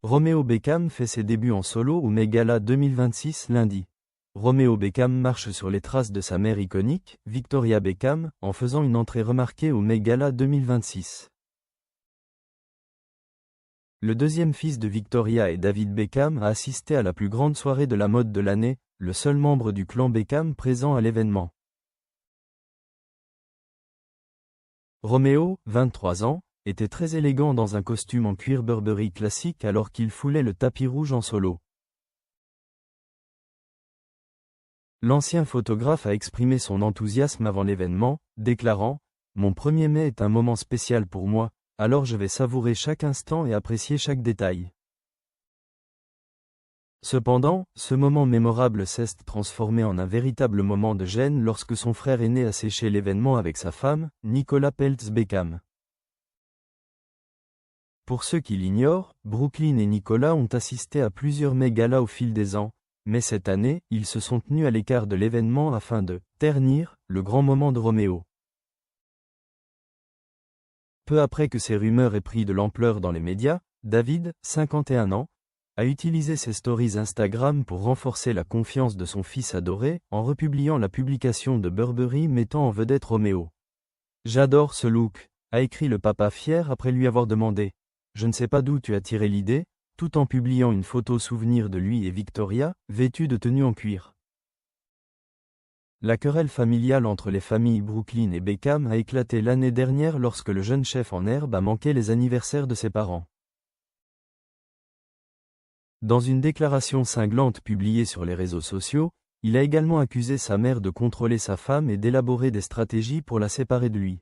Romeo Beckham fait ses débuts en solo au Met Gala 2026 lundi. Romeo Beckham marche sur les traces de sa mère iconique, Victoria Beckham, en faisant une entrée remarquée au Met Gala 2026. Le deuxième fils de Victoria et David Beckham a assisté à la plus grande soirée de la mode de l'année, le seul membre du clan Beckham présent à l'événement. Romeo, 23 ans, était très élégant dans un costume en cuir Burberry classique alors qu'il foulait le tapis rouge en solo. L'ancien photographe a exprimé son enthousiasme avant l'événement, déclarant « Mon 1er mai est un moment spécial pour moi, alors je vais savourer chaque instant et apprécier chaque détail. » Cependant, ce moment mémorable s'est transformé en un véritable moment de gêne lorsque son frère aîné a séché l'événement avec sa femme, Nicola Peltz Beckham. Pour ceux qui l'ignorent, Brooklyn et Nicola ont assisté à plusieurs Met Gala au fil des ans, mais cette année, ils se sont tenus à l'écart de l'événement afin de « ternir » le grand moment de Romeo. Peu après que ces rumeurs aient pris de l'ampleur dans les médias, David, 51 ans, a utilisé ses stories Instagram pour renforcer la confiance de son fils adoré en republiant la publication de Burberry mettant en vedette Romeo. « J'adore ce look », a écrit le papa fier après lui avoir demandé « Je ne sais pas d'où tu as tiré l'idée », tout en publiant une photo souvenir de lui et Victoria, vêtus de tenues en cuir. La querelle familiale entre les familles Brooklyn et Beckham a éclaté l'année dernière lorsque le jeune chef en herbe a manqué les anniversaires de ses parents. Dans une déclaration cinglante publiée sur les réseaux sociaux, il a également accusé sa mère de contrôler sa femme et d'élaborer des stratégies pour la séparer de lui.